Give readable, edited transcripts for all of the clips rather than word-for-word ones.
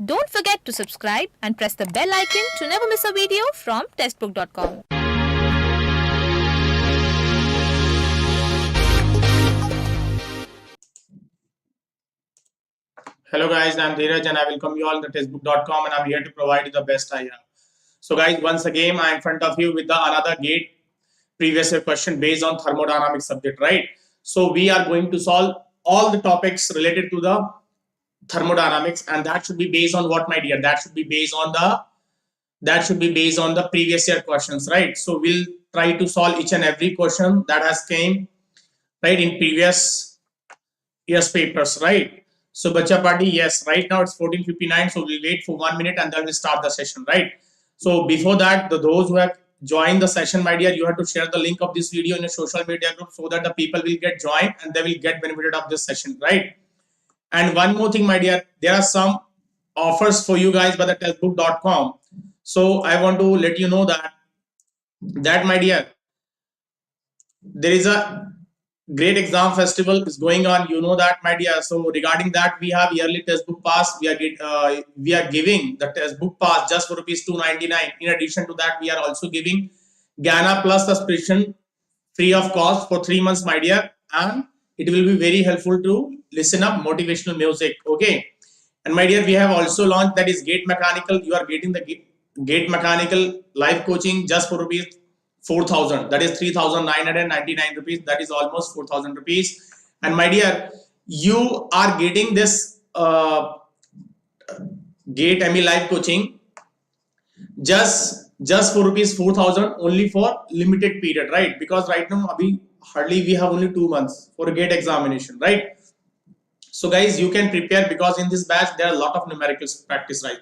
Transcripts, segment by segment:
Don't forget to subscribe and press the bell icon to never miss a video from testbook.com. Hello guys, I'm Dhiraj and I welcome you all to Testbook.com, and I'm here to provide you the best I have. So guys, once again I'm in front of you with another GATE previous year question based on thermodynamics subject, right? So we are going to solve all the topics related to the thermodynamics, and that should be based on what, my dear? That should be based on the previous year questions, right? So we'll try to solve each and every question that has came right in previous year's papers, right? So bacha party, yes, right now it's 14:59, so we'll wait for 1 minute and then we'll start the session, right? So before that, those who have joined the session, my dear, you have to share the link of this video in your social media group so that the people will get joined and they will get benefited of this session, right? And one more thing, my dear, there are some offers for you guys by the testbook.com. So I want to let you know that my dear, there is a great exam festival is going on, you know that, my dear. So regarding that, we have yearly textbook pass. We are giving the textbook pass just for rupees 299. In addition to that, we are also giving Ghana plus subscription free of cost for 3 months, my dear, and it will be very helpful to listen up motivational music. Okay, and my dear, we have also launched, that is Gate Mechanical. You are getting the Gate Mechanical live coaching just for rupees 4,000, that is 3,999 rupees, that is almost 4,000 rupees. And my dear, you are getting this Gate ME live coaching just for rupees 4,000 only for limited period, right? Because right now hardly we have only 2 months for a Gate examination, right? So guys, you can prepare, because in this batch there are a lot of numerical practice, right?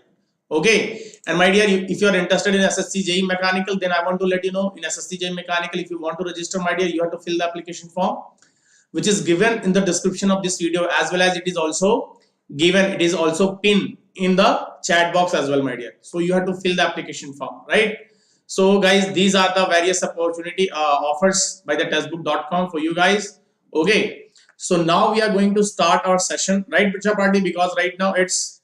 Okay, and my dear, if you are interested in SSC JE Mechanical, then I want to let you know, in SSC JE Mechanical, if you want to register, my dear, you have to fill the application form, which is given in the description of this video, as well as it is also pinned in the chat box as well, my dear. So you have to fill the application form, right? So guys, these are the various opportunity offers by the testbook.com for you guys. Okay, so now we are going to start our session, right, Bicha Party? Because right now it's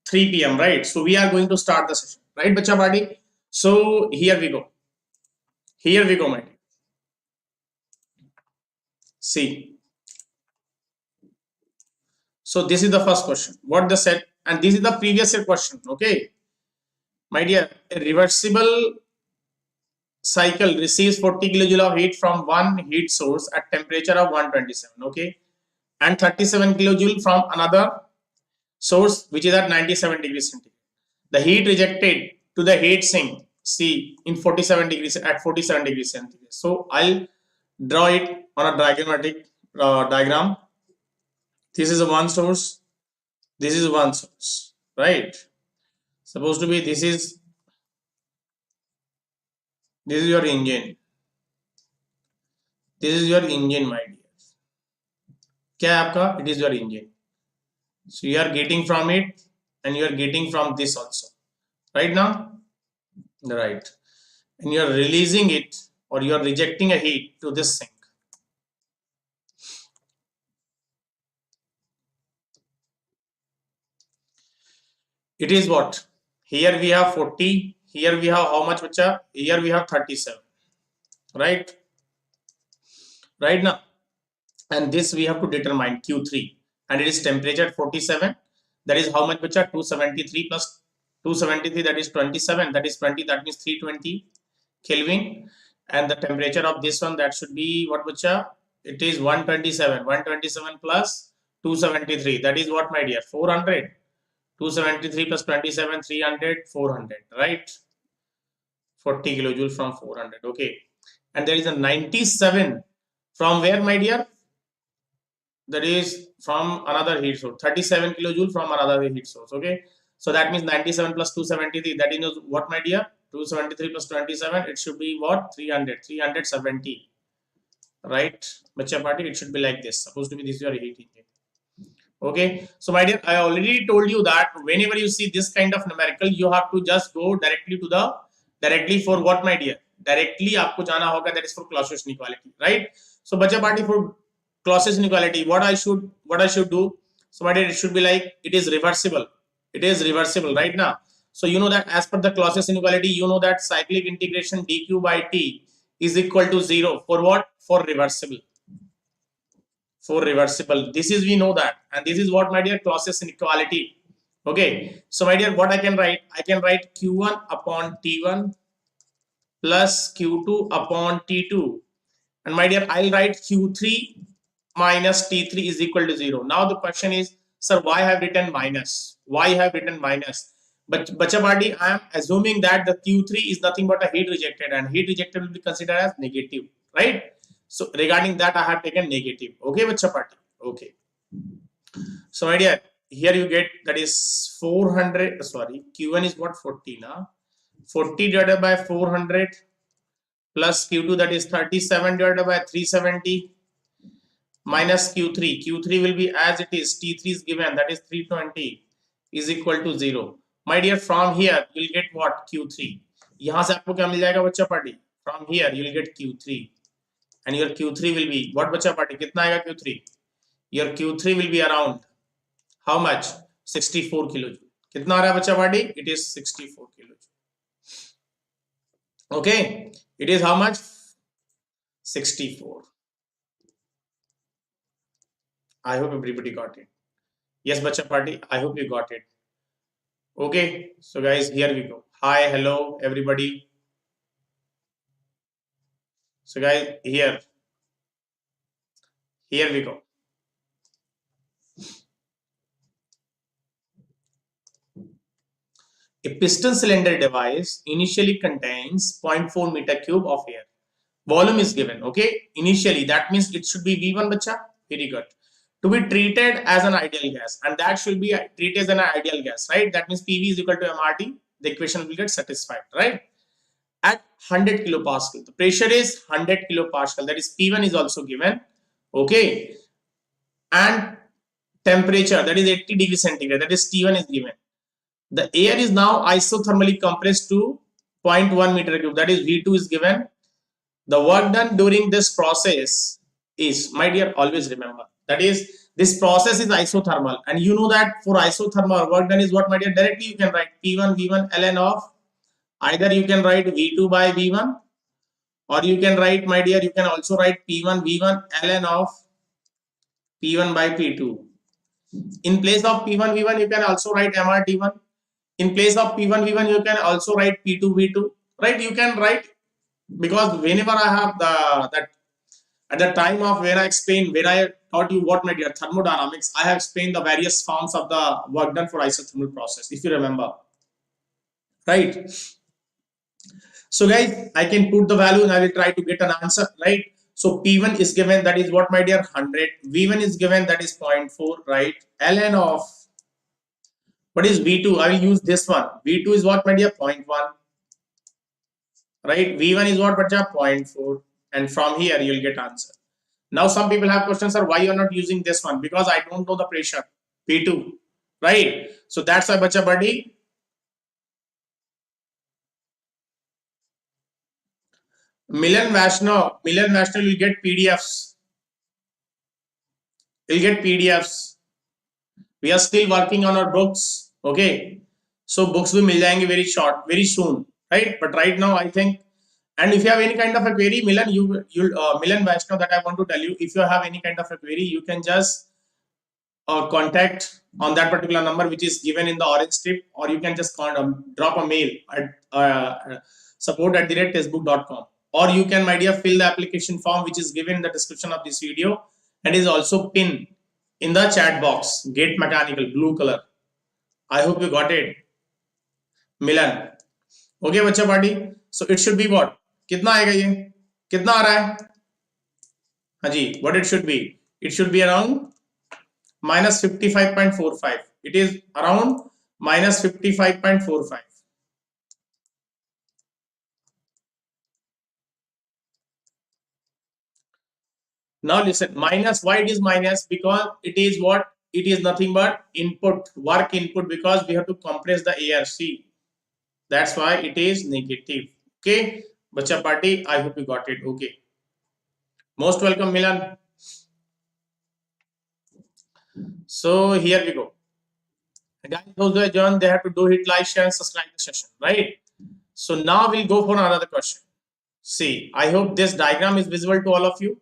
3 p.m. right? So we are going to start the session, right, Bacha Party? So here we go, my dear. See, so this is the first question, what the set, and this is the previous year question. Okay, my dear, a reversible cycle receives 40 kilojoule of heat from one heat source at temperature of 127, okay, and 37 kilojoule from another source which is at 97 degrees centigrade. The heat rejected to the heat sink, see, in 47 degrees at 47 degrees centigrade. So I'll draw it on a diagrammatic diagram. This is a one source, this is one source, right? Supposed to be this is your engine. This is your engine, my dear. क्या है आपका? It is your engine. So you are getting from it and you are getting from this also, right now, right? And you are releasing it, or you are rejecting a heat to this sink. It is what? Here we have 40, here we have how much, bacha? Here we have 37, right? Right now, and this we have to determine Q3, and it is temperature at 47. That is how much, bacha? 273 plus 273, that is 27, that is 20, that means 320 Kelvin. And the temperature of this one, that should be what, bacha? It is 127 plus 273, that is what, my dear? 400. 273 plus 27, 300, 400, right? 40 kilojoule from 400, okay. And there is a 97 from where, my dear? That is from another heat source, 37 kilojoule from another heat source, okay. So that means 97 plus 273, that is what, my dear? 273 plus 27, it should be what? 370, right? Bacha Party, it should be like this. Supposed to be this is your heat engine. Okay, so my dear, I already told you that whenever you see this kind of numerical, you have to just go directly for what, my dear? Directly आपको जाना होगा, that is for Clausius inequality, right? So bacha party, for closest inequality, what I should do? So my dear, it should be like, it is reversible. It is reversible right now. So you know that as per the closest inequality, you know that cyclic integration dq by t is equal to 0 for what? For reversible. For reversible, this is, we know that, and this is what, my dear, closest inequality. Okay, so my dear, what I can write? I can write q1 upon t1 plus q2 upon t2, and my dear, I'll write q3 minus t3 is equal to 0. Now the question is, sir, why I have written minus? Why I have written minus? But bacha party, I am assuming that the q3 is nothing but a heat rejected, and heat rejected will be considered as negative, right? So regarding that, I have taken negative. Okay, bacha party. Okay. So my dear, here you get, that is 400. Sorry, q1 is what? 40 now. 40 divided by 400 plus q2, that is 37 divided by 370 minus q3. q3 will be as it is. t3 is given, that is 320 is equal to 0. My dear, from here you will get what? q3. यहाँ से आपको क्या मिल जाएगा बच्चा party? From here you will get q3, and your q3 will be what बच्चा party? कितना आएगा q3? Your q3 will be around how much? 64 kilojoule. कितना आ रहा है बच्चा party? It is 64 kilojoule. Okay, it is how much? 64. I hope everybody got it. Yes, bacha party, I hope you got it. Okay, so guys, here we go. Hi, hello, everybody. So guys, here we go. A piston cylinder device initially contains 0.4 meter cube of air. Volume is given, okay? Initially, that means it should be V1, bacha. Very good. To be treated as an ideal gas, and that should be treated as an ideal gas, right? That means PV is equal to MRT. The equation will get satisfied, right? At 100 kilopascal, the pressure is 100 kilopascal. That is P1 is also given, okay? And temperature, that is 80 degrees centigrade. That is T1 is given. The air is now isothermally compressed to 0.1 meter cube. That is V2 is given. The work done during this process is, my dear, always remember, that is, this process is isothermal, and you know that for isothermal work done is what, my dear? Directly you can write P1 V1 ln of, either you can write V2 by V1, or you can write, my dear, you can also write P1 V1 ln of P1 by P2. In place of P1 V1 you can also write MRT1. In place of P1 V1 you can also write P2 V2, right? You can write, because whenever I have that at the time of when I explained, when I taught you what, my dear, thermodynamics, I have explained the various forms of the work done for isothermal process, if you remember, right? So guys, I can put the value and I will try to get an answer, right? So P1 is given, that is what, my dear? 100. V1 is given, that is 0.4, right? ln of, what is V2? I will use this one. V2 is what, my dear? 0.1, right? V1 is what, but 0.4, and from here you will get answer. Now some people have questions, sir, why you are not using this one? Because I don't know the pressure, P2, right? So that's why, bacha buddy. Milan Vaishnav will get PDFs. We'll get PDFs. We are still working on our books, okay? So books will mil jayenge very soon, right? But right now, I think, and if you have any kind of a query, Milan, Milan Vaishnav, that I want to tell you, if you have any kind of a query, you can just contact on that particular number which is given in the orange strip, or you can just drop a mail at support@testbook.com, or you can, my dear, fill the application form which is given in the description of this video and is also pinned in the chat box. Gate mechanical, blue color. I hope you got it, Milan. Okay, बच्चा party. So it should be what? कितना आएगा ये? कितना आ रहा है? हाँ जी, what it should be? It should be around minus 55.45. It is around minus 55.45. Now listen, minus, why it is minus? Because it is what? It is nothing but input, work input, because we have to compress the air. See, that's why it is negative. Okay, bacha party, I hope you got it. Okay. Most welcome, Milan. So here we go. Guys, those who have joined, they have to do hit like, share, and subscribe the session, right? So now we'll go for another question. See, I hope this diagram is visible to all of you.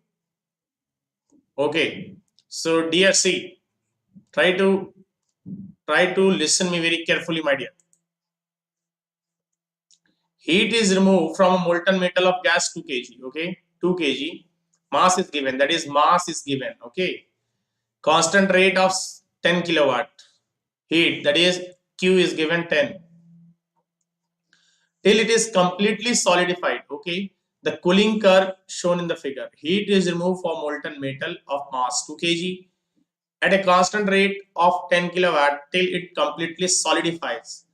Okay. So dear C, try to listen me very carefully, my dear. Heat is removed from a molten metal of gas 2 kg. Okay, 2 kg. Mass is given. That is, mass is given. Okay. Constant rate of 10 kilowatt. Heat, that is Q is given 10. Till it is completely solidified. Okay. The cooling curve shown in the figure. Heat is removed from molten metal of mass 2 kg at a constant rate of 10 kilowatt till it completely solidifies.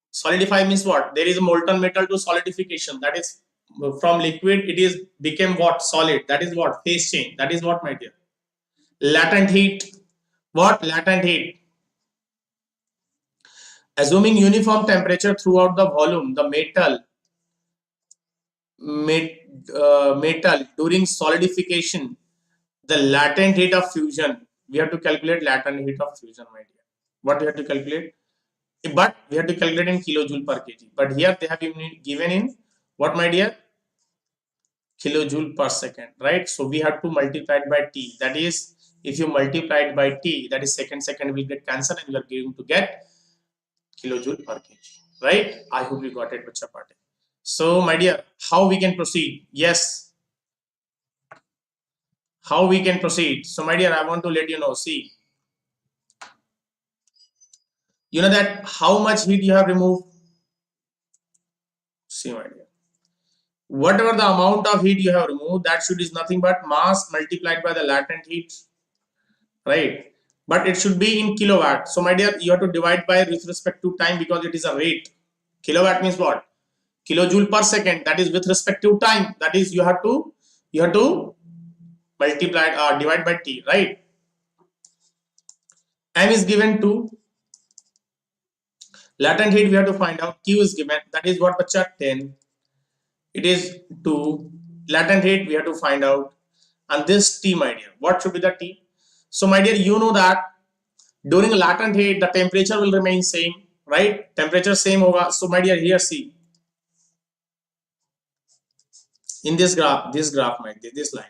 Solidify means what? There is a molten metal to solidification. That is, from liquid it is became what? Solid. That is what? Phase change. That is what, my dear? Latent heat. What? Latent heat. Assuming uniform temperature throughout the volume, the metal during solidification, the latent heat of fusion. We have to calculate latent heat of fusion, my dear. What we have to calculate? But we have to calculate in kilojoule per kg. But here they have given in what, my dear? Kilojoule per second, right? So we have to multiply it by T. That is, if you multiply it by T, that is second will get cancelled and you are going to get kilojoule per kg, right? I hope you got it, bacha party. So my dear, how we can proceed? Yes, how we can proceed? So my dear, I want to let you know, see, you know that how much heat you have removed? See, my dear, whatever the amount of heat you have removed, that should is nothing but mass multiplied by the latent heat, right? But it should be in kilowatt. So my dear, you have to divide by with respect to time, because it is a rate. Kilowatt means what? Kilojoule per second. That is with respect to time. That is, you have to multiply divide by T, right? M is given 2. Latent heat we have to find out. Q is given. That is what, bacha? 10. It is 2. Latent heat we have to find out. And this T, my dear, what should be the T? So my dear, you know that during latent heat the temperature will remain same, right? Temperature same hoga. So my dear, here see, in this graph, my dear, this line,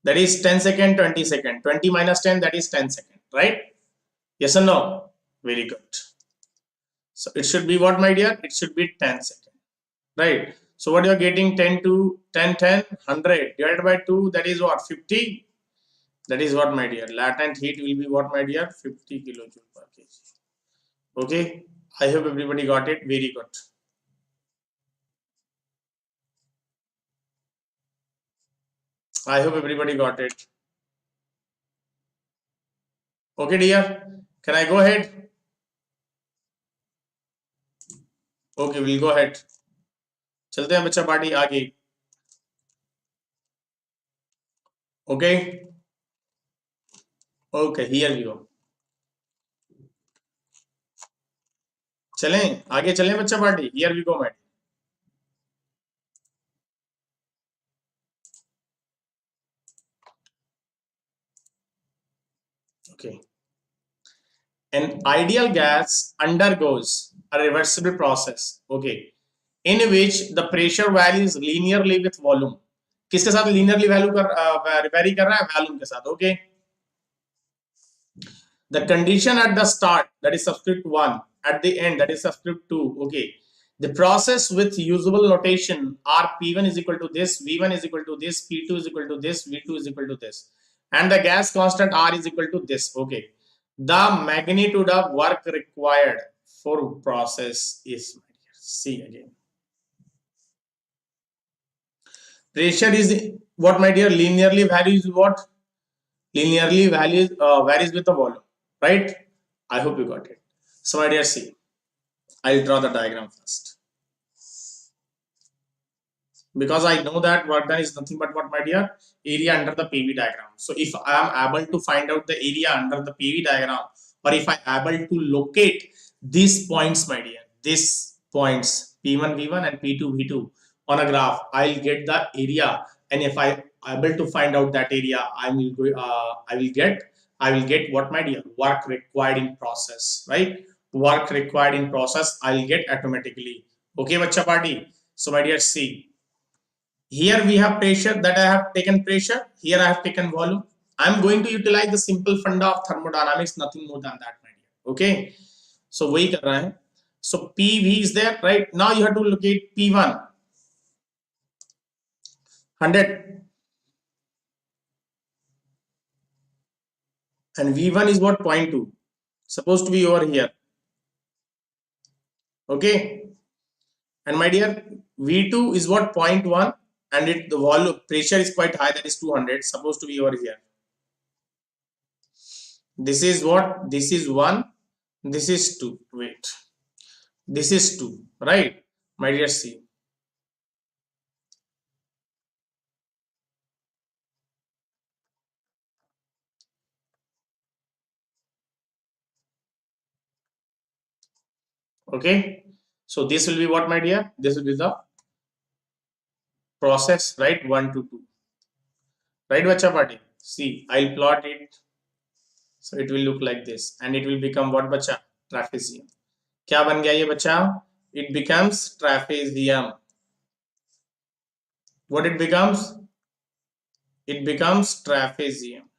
that is 10 second, 20 second. 20 minus 10, that is 10 second, right? Yes or no? Very good. So it should be what, my dear? It should be 10 second, right? So what you are getting? 10 to 10, 100 divided by 2, that is what? 50. That is what, my dear? Latent heat will be what, my dear? 50 kilojoule per kg. Okay, I hope everybody got it. Very good. I hope everybody got it. Okay, dear, can I go ahead? Okay, we'll go ahead. चलते हैं बच्चा party आगे. Okay. Okay, here we go. चलें आगे, चलें बच्चा party. Here we go, man. Okay. An ideal gas undergoes a reversible process, okay, in which the pressure varies linearly with volume. किसके साथ linearly value vary कर रहा है? Volume के साथ. Okay. The condition at the start, that is subscript 1, at the end, that is subscript 2. Okay. The process with usable notation are P1 is equal to this, V1 is equal to this, P2 is equal to this, V2 is equal to this, and the gas constant R is equal to this. Okay. The magnitude of work required for process is, see again, pressure is what, my dear? Linearly varies what? Linearly varies with the volume, right? I hope you got it. So my dear, see, I'll draw the diagram first, because I know that work done is nothing but what, my dear? Area under the PV diagram. So if I am able to find out the area under the PV diagram, or if I am able to locate these points, my dear, these points P1 V1 and P2 V2 on a graph, I'll get the area and if I able to find out that area, I will get what, my dear? Work required in process, right? Work required in process I will get automatically. Okay, bacha party. So my dear, see, here we have pressure, that I have taken pressure. Here I have taken volume. I'm going to utilize the simple funda of thermodynamics, nothing more than that, my dear. Okay, so वही कर रहा है. So PV is there, right? Now you have to locate P1. 100. And V1 is what? 0.2. Supposed to be over here. Okay. And my dear, V2 is what? 0.1. And the volume pressure is quite high, that is 200. Supposed to be over here. This is what? This is 1. This is 2. Wait. This is 2. Right? My dear, see. Okay. So this will be what, my dear? This will be the process, right? 1 to 2. Right, bacha party? See, I'll plot it. So it will look like this. And it will become what, bacha? Trapezium. क्या बन गया ये बच्चा? It becomes trapezium. What it becomes? It becomes trapezium.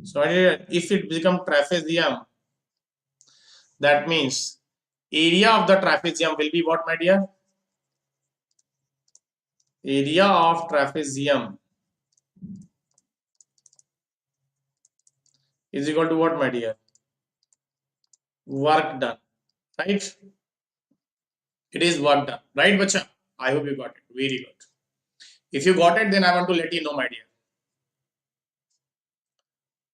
So if it becomes trapezium, that means area of the trapezium will be what, my dear? Area of trapezium is equal to what, my dear? Work done, right? It is work done, right, bacha? I hope you got it. Very good. If you got it, then I want to let you know, my dear.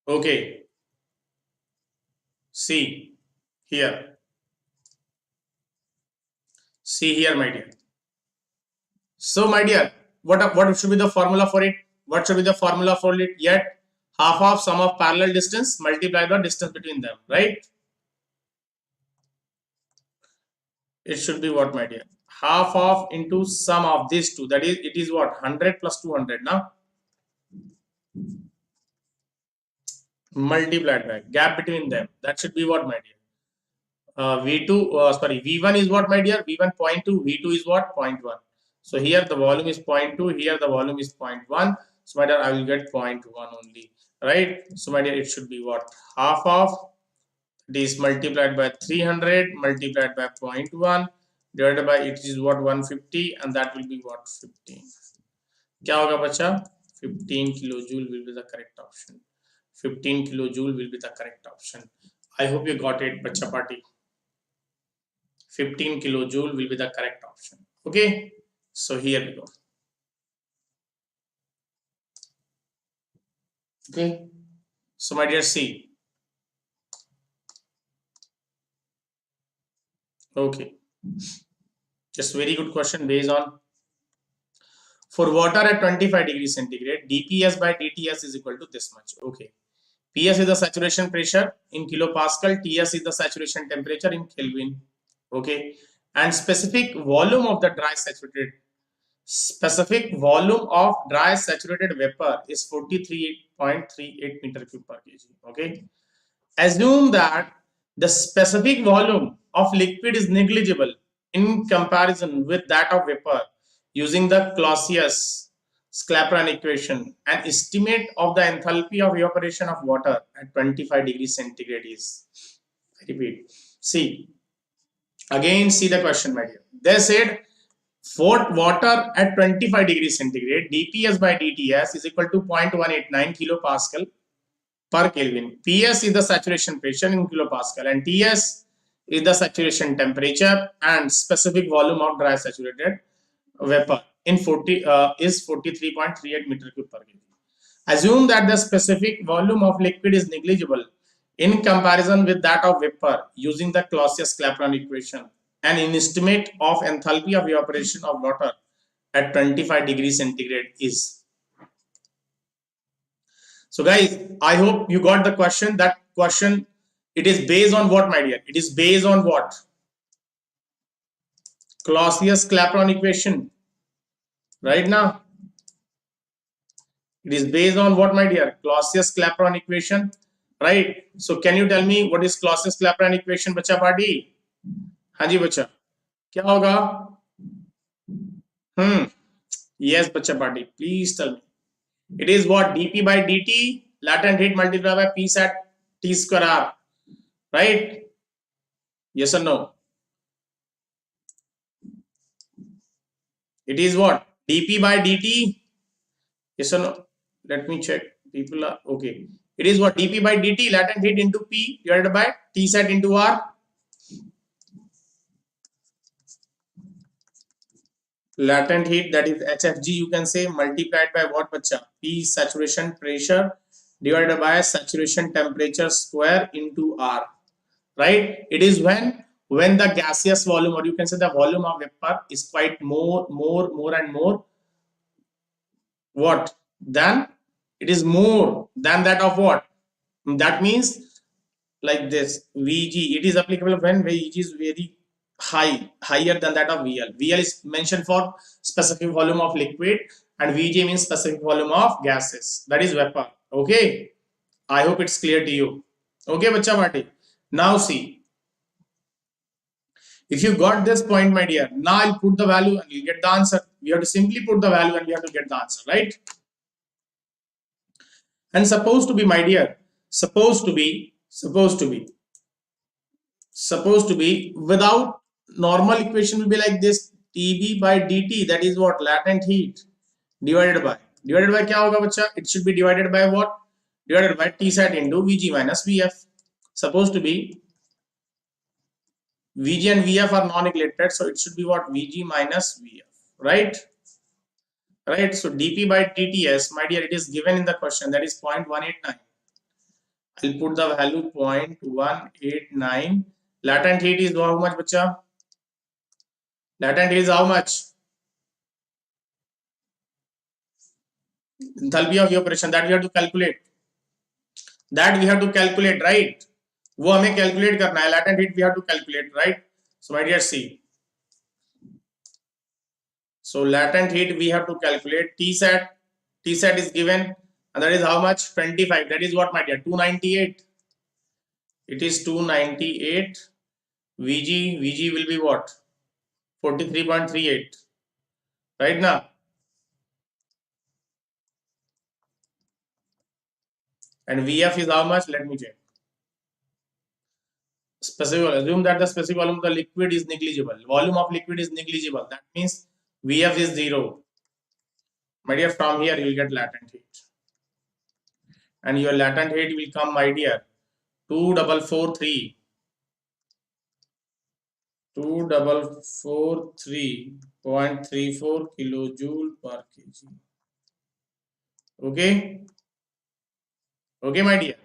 Okay. See here. See here, my dear. So, my dear, what should be the formula for it? What should be the formula for it? Yet half of sum of parallel distance multiplied by distance between them, right? It should be what, my dear? Half of into sum of these two. That is, it is what? 100 plus 200 now. Multiplied by gap between them. That should be what, my dear? V1 is what, my dear? V1 0.2, V2 is what? 0.1. So here the volume is 0.2, here the volume is 0.1. So my dear, I will get 0.1 only, right? So my dear, it should be what? Half of this multiplied by 300 multiplied by 0.1 divided by it is what? 150, and that will be what? 15. क्या होगा बच्चा? 15 kilojoule will be the correct option. 15 kilojoule will be the correct option. I hope you got it, bacha party. 15 kilojoule will be the correct option. Okay, so here we go. Okay, so my dear, see. Okay, just very good question based on for water at 25 degrees centigrade, dPs by dTs is equal to this much. Okay, PS is the saturation pressure in kilopascal, TS is the saturation temperature in Kelvin. Okay, and specific volume of the dry saturated vapor is 43.38 meter cube per kg. Okay, assume that the specific volume of liquid is negligible in comparison with that of vapor using the Clausius-Clapeyron equation. An estimate of the enthalpy of evaporation of water at 25 degrees centigrade is, I repeat, see, again see the question, my dear. They said for water at 25 degrees centigrade, dPs by dTs is equal to 0.189 kilopascal per Kelvin. PS is the saturation pressure in kilopascal and TS is the saturation temperature, and specific volume of dry saturated vapor in 43.38 meter cube per kg. Assume that the specific volume of liquid is negligible in comparison with that of vapor using the Clausius-Clapeyron equation, and an estimate of enthalpy of evaporation of water at 25 degrees centigrade is. So guys, I hope you got the question. That question, it is based on what, my dear? It is based on what? Clausius-Clapeyron equation, right now. It is based on what, my dear? Clausius-Clapeyron equation, right? So can you tell me what is Clausius-Clapeyron equation, बच्चा party? हाँ जी बच्चा, क्या होगा? Yes, बच्चा party, please tell me. It is what? dP by dt, latent heat multiplied by P sat T square R, right? Yes or no? It is what? dP by dt. Yes or no? Let me check. People are okay. It is what? dP by dt, latent heat into P divided by T sat into R. Latent heat, that is HFG, you can say, multiplied by what, bacha? P saturation pressure divided by saturation temperature square into R, right? It is when the gaseous volume, or you can say the volume of vapor, is quite more and more what than, it is more than that of what? That means like this, Vg, it is applicable when Vg is very higher than that of VL. VL is mentioned for specific volume of liquid, and Vg means specific volume of gases, that is vapor. Okay, I hope it's clear to you. Okay, bacha party. Now see, if you got this point, my dear, now I'll put the value and you'll get the answer. We have to simply put the value and we have to get the answer, right? And supposed to be, my dear, supposed to be without normal equation will be like this, TB by dt, that is what? Latent heat divided by क्या होगा बच्चा? It should be divided by what? Divided by T sat into Vg minus Vf. Supposed to be Vg and Vf are non-neglected, so it should be what? Vg minus Vf, right? Right. So dP by dTs, my dear, it is given in the question, that is 0.189. I'll put the value 0.189. Latent heat is how much, bacha? Latent heat is how much? Enthalpy of evaporation, that we have to calculate. Right? वो हमें calculate करना है. Latent heat we have to calculate, right? So my dear, see. So latent heat we have to calculate. T sat is given, and that is how much? 25. That is what, my dear? 298. It is 298. Vg will be what? 43.38. Right now. And Vf is how much? Let me check. Specific, assume that the specific volume of the liquid is negligible. Volume of liquid is negligible. That means Vf is 0. My dear, from here you will get latent heat. And your latent heat will come, my dear, 243.34 kilojoule per kg. Okay? Okay, my dear.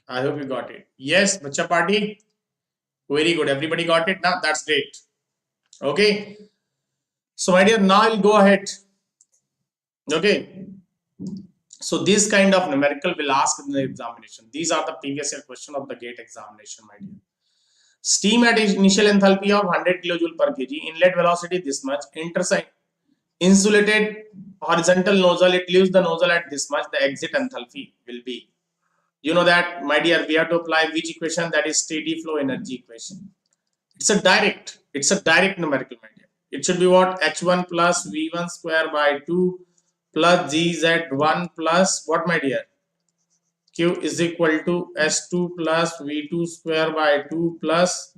I hope you got it. Yes, bacha party. Very good. Everybody got it now? That's great. Okay. So, my dear, now I'll go ahead. Okay. So, this kind of numerical will ask in the examination. These are the previous year question of the GATE examination, my dear. Steam at initial enthalpy of 100 kilojoule per kg, inlet velocity this much, insulated horizontal nozzle, it leaves the nozzle at this much, the exit enthalpy will be. You know that, my dear, we have to apply which equation? That is steady flow energy equation. It's a direct numerical, my dear. It should be what? H1 plus V1 square by 2 plus GZ1 plus what, my dear? Q is equal to S2 plus V2 square by 2 plus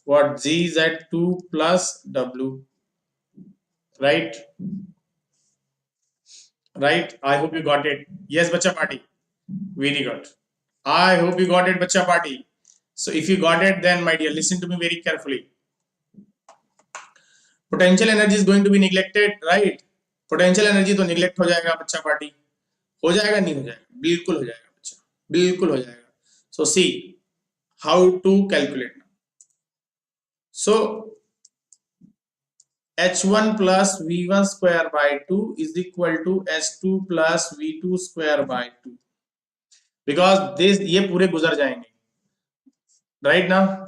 what? GZ2 plus W. Right? Right? I hope you got it. Yes, bacha party. Very good. I hope you got it, bacha party. So if you got it, then my dear, listen to me very carefully. Potential energy is going to be neglected, right? Potential energy तो neglect हो जाएगा बच्चा party. हो जाएगा नहीं हो जाएगा? बिल्कुल हो जाएगा बच्चा. बिल्कुल हो जाएगा. So see how to calculate now. So H1 plus V1 square by 2 is equal to S2 plus V2 square by 2. Because this ये पूरे गुजर जाएंगे. Right now?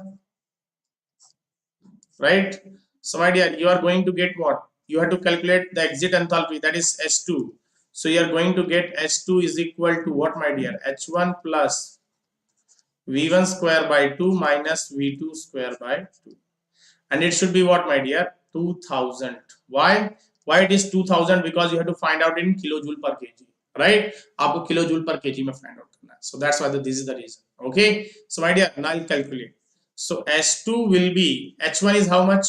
Right? So my dear, you are going to get what? You have to calculate the exit enthalpy, that is H2. So you are going to get H2 is equal to what, my dear? H1 plus V1 square by 2 minus V2 square by 2. And it should be what, my dear? 2000. Why it is 2000? Because you have to find out in kilojoule per kg, right? Aapko kilojoule per kg mein find out karna hai. So that's why this is the reason. Okay, so my dear, now I'll calculate. So H2 will be, H1 is how much?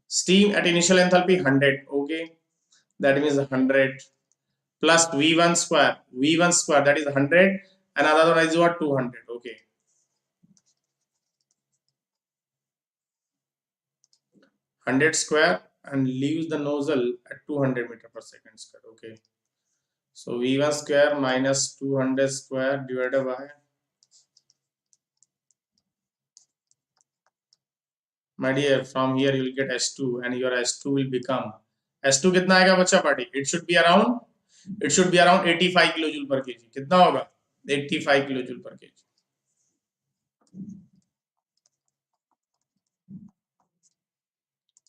Steam at initial enthalpy 100. Okay, that means 100 plus V1 square, that is 100, and another one is what, 200. Okay, 100 square and leaves the nozzle at 200 meter per second square. Okay, so V1 square minus 200 square divided by, my dear, from here you will get H2 and your H2 will become, H2 कितना आएगा बच्चा party? It should be around 85 kilojoule per kg. कितना होगा? 85 kilojoule per kg.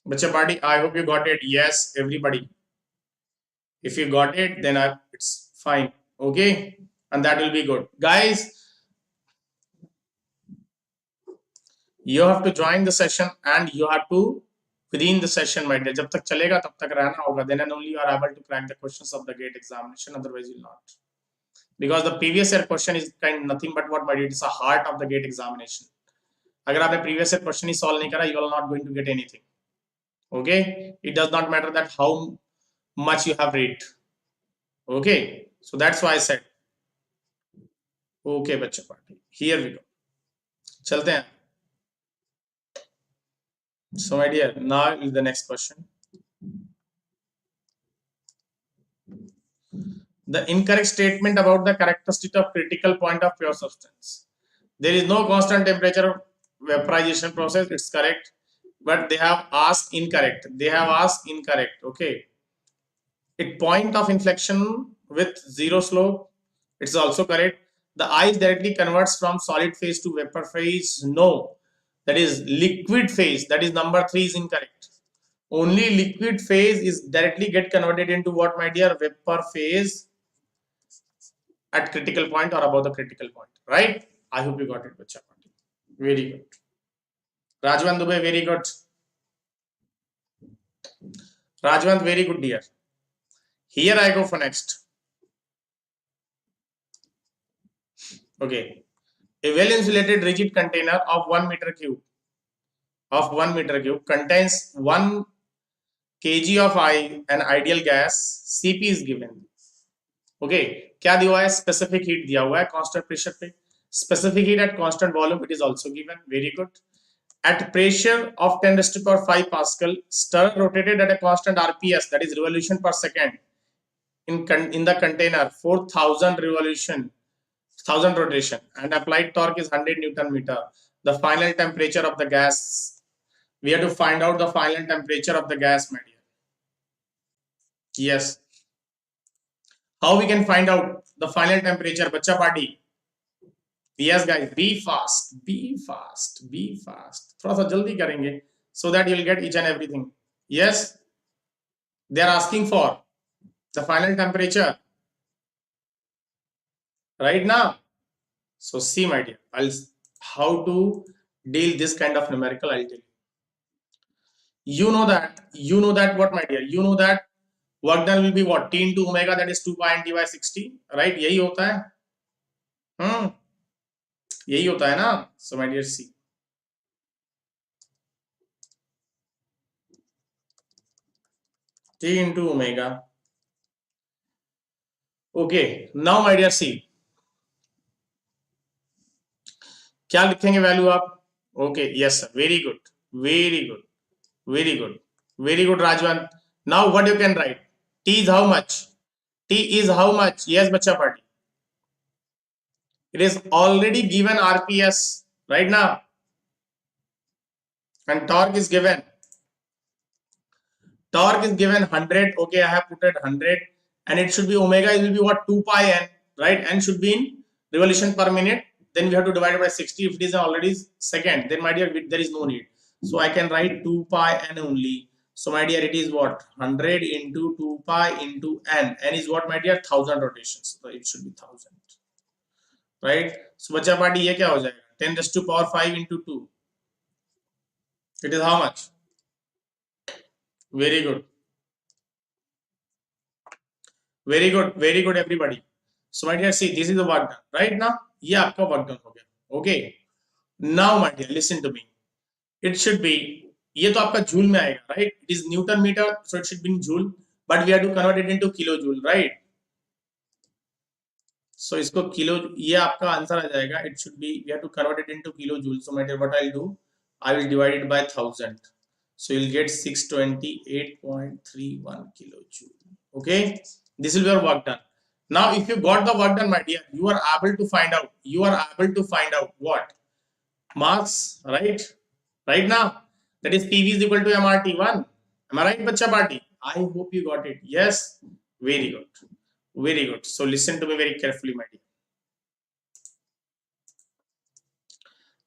Bachcha party, I hope you got it. Yes, everybody. If you got it, then it's fine. Okay, and that will be good. Guys, you have to join the session and you have to within the session, my dear. जब तक चलेगा तब तक रहना होगा. Then and only you are able to crack the questions of the GATE examination. Otherwise, you'll not. Because the previous year question is kind nothing but what, my dear, it's a heart of the GATE examination. अगर आपने previous year question ही solve नहीं करा, you are not going to get anything. Okay, it does not matter that how much you have read. Okay, so that's why I said. Okay, बच्चा party. Here we go. चलते हैं. So my dear, now is the next question. The incorrect statement about the characteristic of critical point of pure substance. There is no constant temperature vaporization process. It's correct, but they have asked incorrect. Okay. At point of inflection with zero slope, it's also correct. The ice directly converts from solid phase to vapor phase. No, that is liquid phase. That is number 3 is incorrect. Only liquid phase is directly get converted into what, my dear? Vapor phase at critical point or above the critical point, right? I hope you got it, bacha. Very good. Rajwant Dubey, very good. Rajwant, very good, dear. Here I go for next. Okay. A well-insulated rigid container of 1 meter cube contains 1 kg of an ideal gas. CP is given. Okay. क्या दिया हुआ है? Specific heat दिया हुआ है constant pressure पे. Specific heat at constant volume, it is also given. Very good. At pressure of 10 raised to the power 5 Pascal, stir rotated at a constant RPS, that is revolution per second, in the container 4,000 rotation, and applied torque is 100 Newton meter. The final temperature of the gas. We have to find out the final temperature of the gas, my dear. Yes. How we can find out the final temperature, bacha party? Yes, guys, be fast. थोड़ा सा जल्दी करेंगे so that you'll get each and everything. Yes, they are asking for the final temperature right now. So see, my dear, how to deal this kind of numerical, I'll tell you. You know that what, my dear? You know that work done will be what? T into omega, that is 2 pi nt by 60, right? यही होता है. यही होता है ना. So my dear, see. T into omega. Okay, now my dear, see. क्या लिखेंगे value आप? Okay, yes sir, very good, Rajwan. Now what you can write? T is how much? Yes, bacha party. It is already given RPS right now, and torque is given 100. Okay, I have put it 100, and it should be omega. It will be what? 2 pi n, right? N should be in revolution per minute. Then we have to divide it by 60. If it is already second, then my dear, there is no need. So I can write 2 pi n only. So my dear, it is what? 100 into 2 pi into n. N is what, my dear? 1000 rotations. So it should be 1000. Right? So बच्चा party ये क्या हो जाएगा? 10 raised to power 5 into 2. It is how much? Very good. Very good. Very good, everybody. So my dear, see, this is the work done. Right now? ये आपका work done हो गया. Okay. Now my dear, listen to me. It should be, ये तो आपका joule में आएगा, right? It is Newton meter, so it should be in joule, but we have to convert it into kilojoule, right? So इसको kilo, ये आपका answer आ जाएगा. It should be, we have to convert it into kilojoule. So my dear, what I'll do, I will divide it by 1000. So you'll get 628.31 kilojoule. Okay, this will be your work done. Now if you got the work done, my dear, you are able to find out, what mass, right now, that is PV is equal to MRT1. Am I right, bacha party? I hope you got it. Yes, very good, very good. So listen to me very carefully, my dear.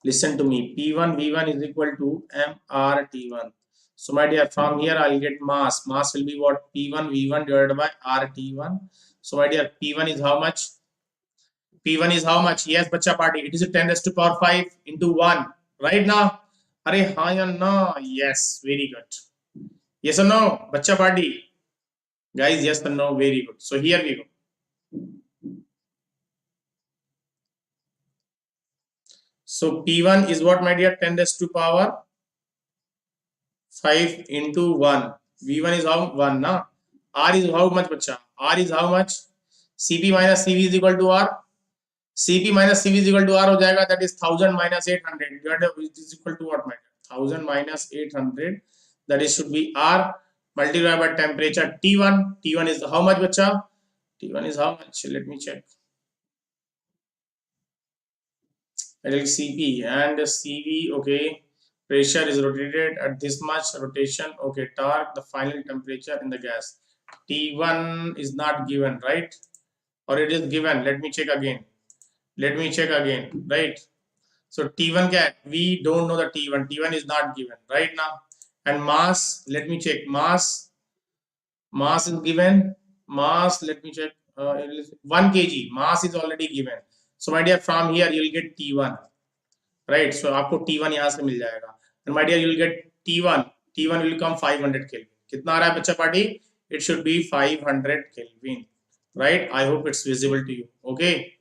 Listen to me. P1 V1 is equal to MRT1. So my dear, from here I'll get mass. Mass will be what? P1 V1 divided by RT1. So my dear, P1 is how much? P1 is how much? Yes, bacha party. It is 10 raised to power 5 into 1. Right now? Are ha ya no? Yes, very good. Yes or no, bacha party? Guys, yes or no? Very good. So here we go. So P1 is what, my dear? 10 raised to power 5 into 1. V1 is how? 1, na? R is how much, bacha? R is how much? Cp minus Cv is equal to R. Cp minus Cv is equal to R हो जाएगा. That is 1000 minus 800. Which is equal to what, my dear? 1000 minus 800. That is should be R multiplied by temperature T1. T1 is how much, bacha? T1 is how much? Let me check. It is Cp and Cv. Okay. Pressure is rotated at this much rotation. Okay. Torque, the final temperature in the gas. T1 is not given, right? Or it is given. Let me check again. Right? So T1 क्या? We don't know the T1. T1 is not given right now. And mass, let me check. Mass is given. Mass, let me check. 1 kg. Mass is already given. So my dear, from here you will get T1. Right? So आपको T1 यहाँ से मिल जाएगा. And my dear, you will get T1. T1 will come 500 Kelvin. कितना आ रहा है बच्चा party? It should be 500 Kelvin. Right? I hope it's visible to you. Okay.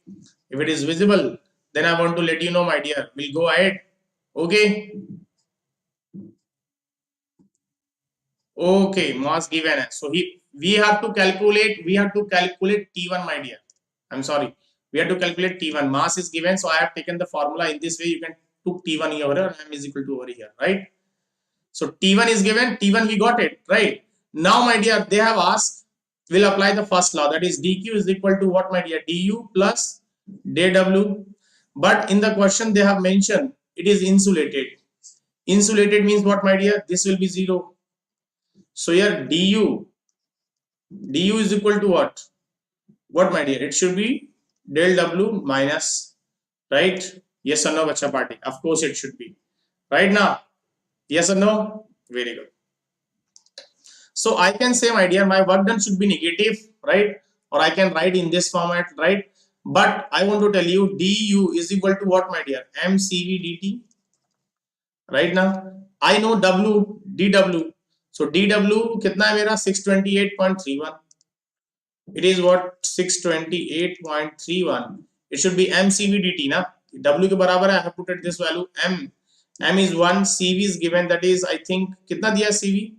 If it is visible, then I want to let you know, my dear. We'll go ahead. Okay. Okay, mass given. So we have to calculate T1, my dear. I'm sorry. We have to calculate T1. Mass is given, so I have taken the formula in this way. You can took T1 here and M is equal to over here, right? So T1 is given. T1 we got it, right? Now, my dear, they have asked. We'll apply the first law. That is dq is equal to what, my dear? Du plus dw. But in the question they have mentioned it is insulated. Insulated means what, my dear? This will be 0. So here du is equal to what? What, my dear? It should be del w minus, right? Yes or no, bacha party? Of course it should be. Right now? Yes or no? Very good. So I can say, my dear, my work done should be negative, right? Or I can write in this format, right? But I want to tell you du is equal to what, my dear? mcv dt. Right now, I know dw. So dw कितना है मेरा? 628.31. It is what? 628.31. It should be mcv dt, na? W के बराबर है. I have put it this value. M is 1. Cv is given. That is, I think, कितना दिया Cv?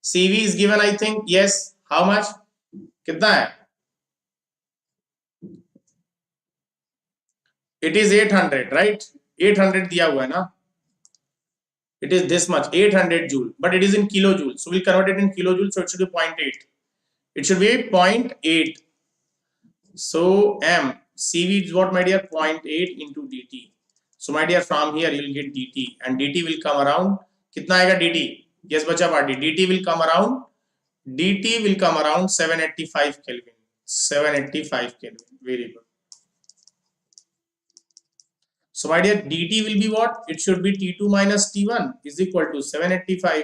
Cv is given, I think. Yes. How much? कितना है? It is 800, right? 800 दिया हुआ है ना? It is this much, 800 joule, but it is in kilojoule. So we'll convert it in kilojoule. So it should be 0.8. It should be 0.8. So M Cv is what, my dear? 0.8 into dt. So my dear, from here you will get dt, and dt will come around. कितना आएगा dt? Yes, बच्चा party. dt will come around 785 Kelvin. 785 Kelvin. Very good. So my dear, dt will be what? It should be T2 minus T1 is equal to 785.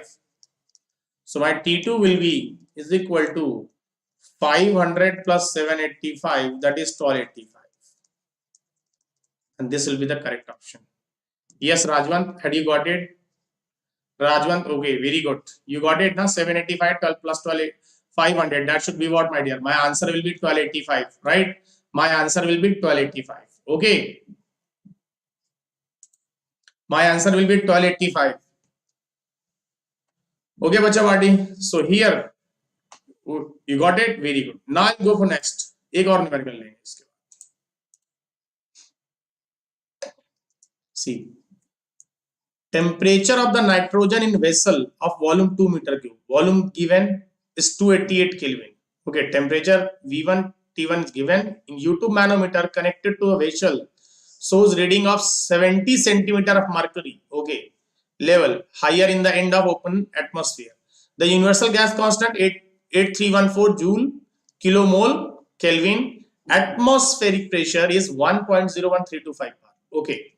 So my T2 will be is equal to 500 plus 785, that is 1285. And this will be the correct option. Yes, Rajwant, had you got it? Rajwant, okay, very good. You got it now. 785 12 plus 12, 500. That should be what, my dear? My answer will be 1285, right? My answer will be 1285. Okay. My answer will be 1285. Okay, bacha party. So here you got it. Very good. Now I'll go for next. एक और numerical लेंगे इसके बाद. See, temperature of the nitrogen in vessel of volume 2 meter cube. Volume given is 288 Kelvin. Okay, temperature V1 T1 is given in U2 manometer connected to a vessel. Shows reading of 70 centimeter of mercury. Okay, level higher in the end of open atmosphere. The universal gas constant 8314 joule kilomole Kelvin. Atmospheric pressure is 1.01325 bar. Okay.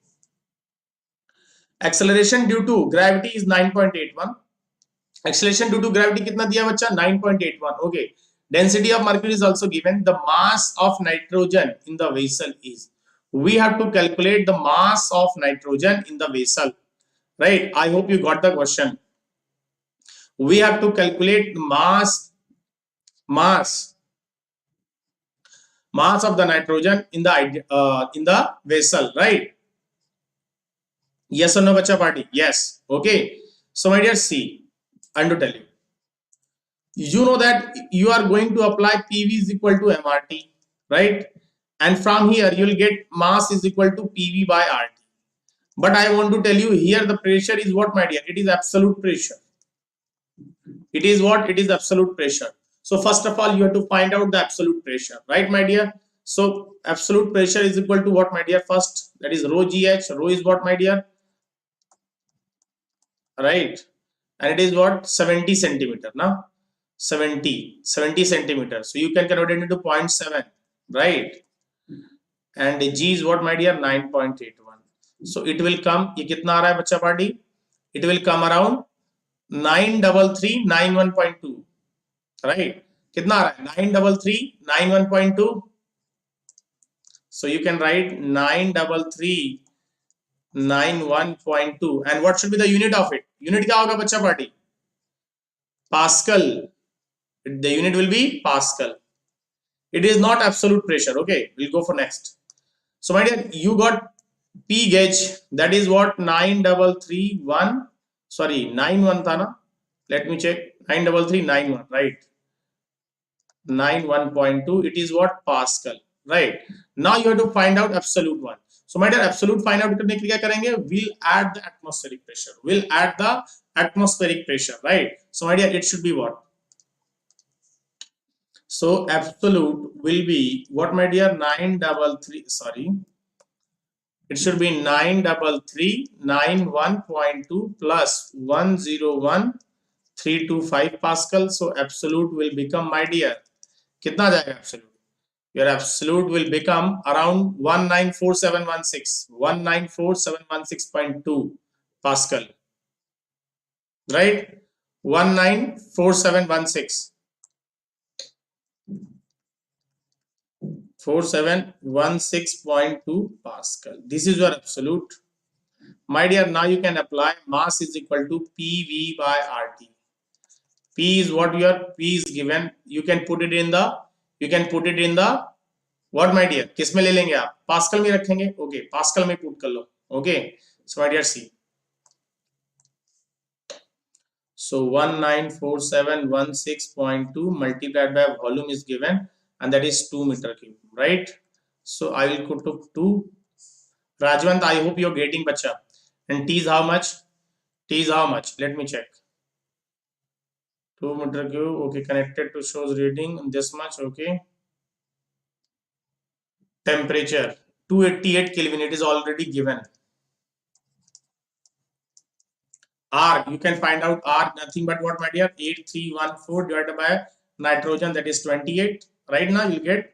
Acceleration due to gravity is 9.81. Acceleration due to gravity कितना दिया बच्चा? 9.81. Okay. Density of mercury is also given. The mass of nitrogen in the vessel is. We have to calculate the mass of nitrogen in the vessel. Right? I hope you got the question. We have to calculate the mass of the nitrogen in the vessel. Right? Yes or no, bacha party? Yes. Okay. So my dear, see, I'm to tell you. You know that you are going to apply PV is equal to MRT, right? And from here you will get mass is equal to PV by RT. But I want to tell you here the pressure is what, my dear? It is absolute pressure. It is what? It is absolute pressure. So first of all, you have to find out the absolute pressure, right, my dear? So absolute pressure is equal to what, my dear? First, that is rho GH. Rho is what, my dear? Right? And it is what? 70 centimeter. Now 70 centimeters. So you can convert it into 0.7, right? And G is what, my dear? 9.81. So it will come, ये कितना आ रहा है बच्चा party? It will come around 93391.2, right? कितना आ रहा है? 93391.2. So you can write 93391.2. And what should be the unit of it? Unit क्या होगा बच्चा party? Pascal. The unit will be Pascal. It is not absolute pressure. Okay, we'll go for next. So my dear, you got P gauge, that is what? 9331, sorry, 91 tha na? Let me check. 93391, right? 91.2. It is what? Pascal, right? Now you have to find out absolute one. So my dear, absolute find out करने के लिए क्या करेंगे? We'll add the atmospheric pressure. We'll add the atmospheric pressure, right? So my dear, it should be what? So absolute will be what, my dear? 933, sorry, it should be 93391.2 plus 101325 Pascal. So absolute will become, my dear, कितना जाएगा absolute? Your absolute will become around 194716 Pascal, right? 194716 4716.2 Pascal. This is your absolute. My dear, now you can apply mass is equal to PV by RT. P is what your P is given. You can put it in the what, my dear? किस में ले लेंगे आप? Pascal में रखेंगे. Okay, Pascal में put कर लो. Okay. So my dear, see. So 194716.2 multiplied by volume is given, and that is 2 meter cube, right? So I will put to 2. Rajwant, I hope you're getting, bacha. And T is how much? T is how much? Let me check. 2 meter cube. Okay, connected to shows reading this much. Okay. Temperature 288 Kelvin. It is already given. R, you can find out R, nothing but what, my dear? 8314 divided by nitrogen, that is 28. Right now you get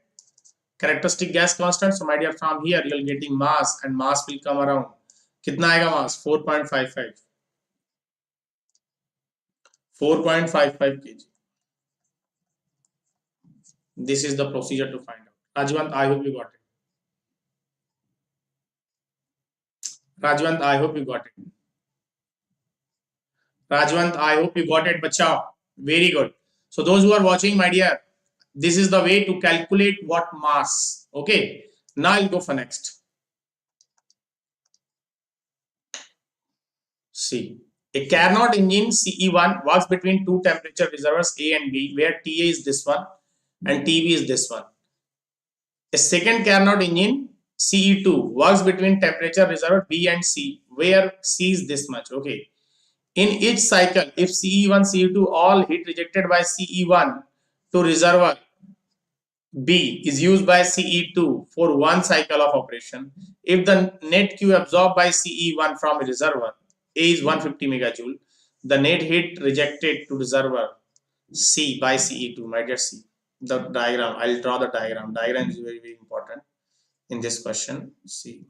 characteristic gas constant. So my dear, from here you're getting mass, and mass will come around. कितना आएगा mass? 4.55. 4.55 kg. This is the procedure to find out. Rajwant, I hope you got it. Rajwant, I hope you got it. Rajwant, I hope you got it, bacha. Very good. So those who are watching, my dear, this is the way to calculate what mass. Okay. Now I'll go for next. See, a Carnot engine CE1 works between two temperature reservoirs A and B, where TA is this one and TB is this one. A second Carnot engine CE2 works between temperature reservoir B and C, where C is this much. Okay. In each cycle, if CE1, CE2 all heat rejected by CE1 to reservoir B is used by CE2 for one cycle of operation, if the net Q absorbed by CE1 from a reservoir A is 150 megajoule, the net heat rejected to reservoir C by CE2, my dear C. The diagram, I'll draw the diagram. Diagram is very, very important in this question. See.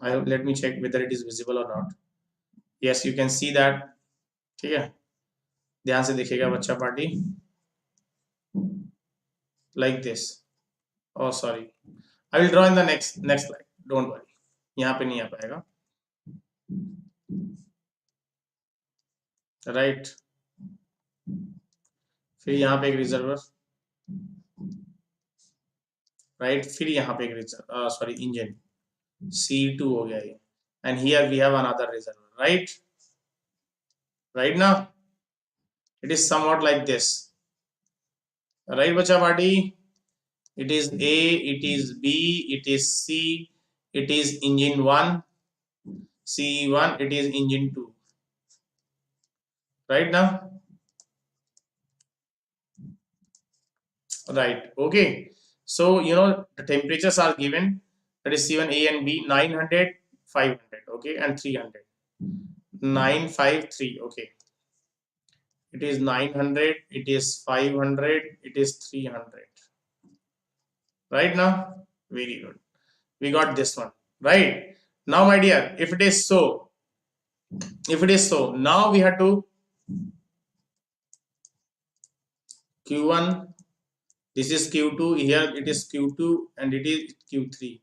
Let me check whether it is visible or not. Yes, you can see that. ठीक है, ध्यान से देखिएगा बच्चा party. Like this. Oh, sorry. I will draw in the next slide. Don't worry. यहाँ पे नहीं आ पाएगा. Right. फिर यहाँ पे एक रिजर्वर. Right. फिर यहाँ पे एक रिजर्वर. Sorry, engine. C2 हो गया ये. And here we have another reservoir. Right. Right now, it is somewhat like this. Right, bacha party? It is A, it is B, it is C, it is engine 1, CE1, it is engine 2. Right now? Right, okay. So, you know, the temperatures are given, that is C1, A and B, 900, 500, okay, and 300. 953, okay. It is 900, it is 500, it is 300. Right now? Very good. We got this one. Right? Now, my dear, if it is so, now we have to Q1, this is Q2, here it is Q2 and it is Q3.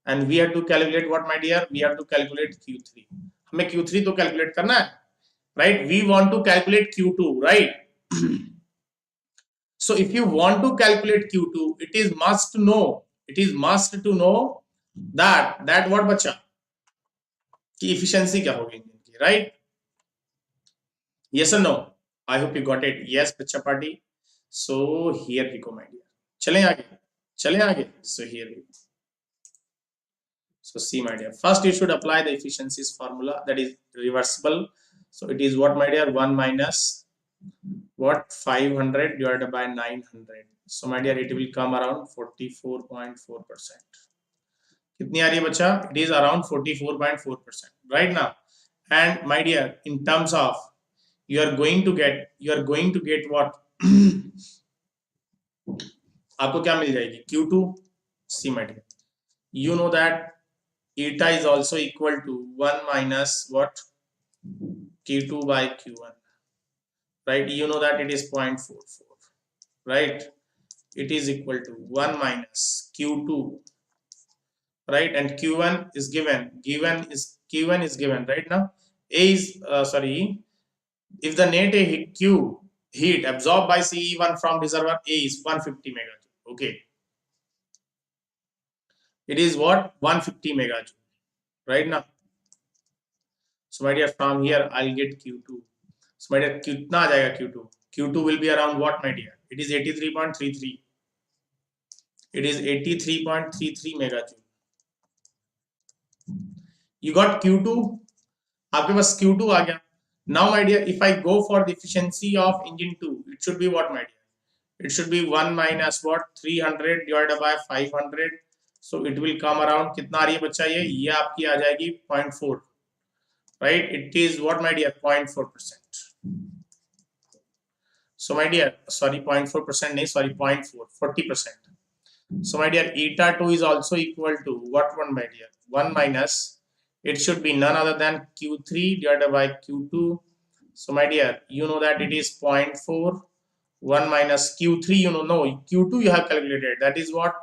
And we have to calculate what, my dear? We have to calculate Q3. हमें Q3 तो calculate करना है. Right? We want to calculate Q2, right? So if you want to calculate Q2, it is must to know that what बच्चा की efficiency क्या होगी engine की, right? Yes or no? I hope you got it. Yes, बच्चा party. So here we go, my dear. चलें आगे. So here we go. So see, my dear. First, you should apply the efficiencies formula, that is reversible. So it is what, my dear? 1 minus what? 500 divided by 900. So my dear, it will come around 44.4%. कितनी आ रही है बच्चा? It is around 44.4%. Right now. And my dear, in terms of you are going to get what? आपको क्या मिल जाएगी? Q2. See, my dear. You know that eta is also equal to 1 minus what? Q2 by Q1. Right? You know that it is 0.44. Right? It is equal to 1 minus Q2. Right? And Q1 is given. Q1 is given right now. A is if the net Q heat absorbed by CE1 from reservoir A is 150 megajoule. Okay. It is what? 150 megajoule. Right now. So my dear, from here I'll get Q2. So my dear, कितना आ जाएगा Q2? Q2 will be around what, my dear? It is 83.33. It is 83.33 megajoule. You got Q2. आपके पास Q2 आ गया. Now, my dear, if I go for the efficiency of engine 2, it should be what, my dear? It should be 1 minus what? 300 divided by 500. So it will come around. कितना आ रही है बच्चा ये? ये आपकी आ जाएगी 0.4. right? It is what, my dear? 0.4%. So my dear, sorry, 0.4% nahi, sorry, 0.4, 40%. So my dear, eta 2 is also equal to what one, my dear? 1 minus, it should be none other than Q3 divided by Q2. So my dear, you know that it is 0.4. 1 minus Q3, you know, no, Q2 you have calculated. That is what,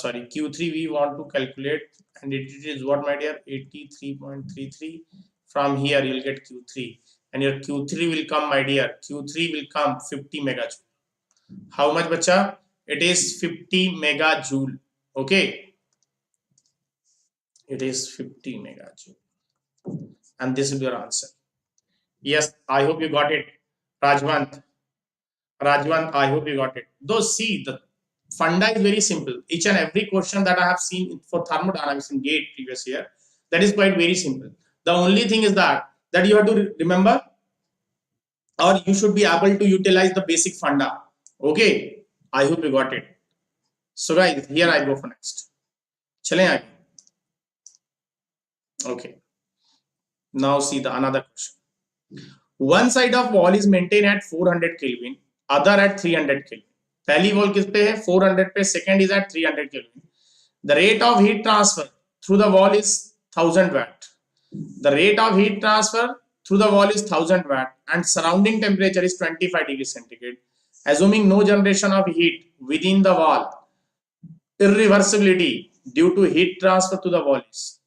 sorry, Q3 we want to calculate, and it is what, my dear? 83.33. From here you will get Q3, and your Q3 will come, my dear. Q3 will come 50 megajoule. How much, bacha? It is 50 megajoule. Okay, it is 50 megajoule, and this will be your answer. Yes, I hope you got it, Rajwant. Rajwant, I hope you got it. Though, see, the funda is very simple. Each and every question that I have seen for thermodynamics in GATE previous year, that is quite very simple. The only thing is that you have to remember, or you should be able to utilize the basic funda. Okay, I hope you got it. So guys, here I go for next. Chale aage. Okay. Now see the another question. One side of wall is maintained at 400 Kelvin, other at 300 Kelvin. पहली wall किस पे है? 400 पे. Second is at 300 Kelvin. The rate of heat transfer through the wall is 1000 watt. The rate of heat transfer through the wall is 1000 watt, and surrounding temperature is 25 degrees centigrade. Assuming no generation of heat within the wall, irreversibility due to heat transfer to the wall is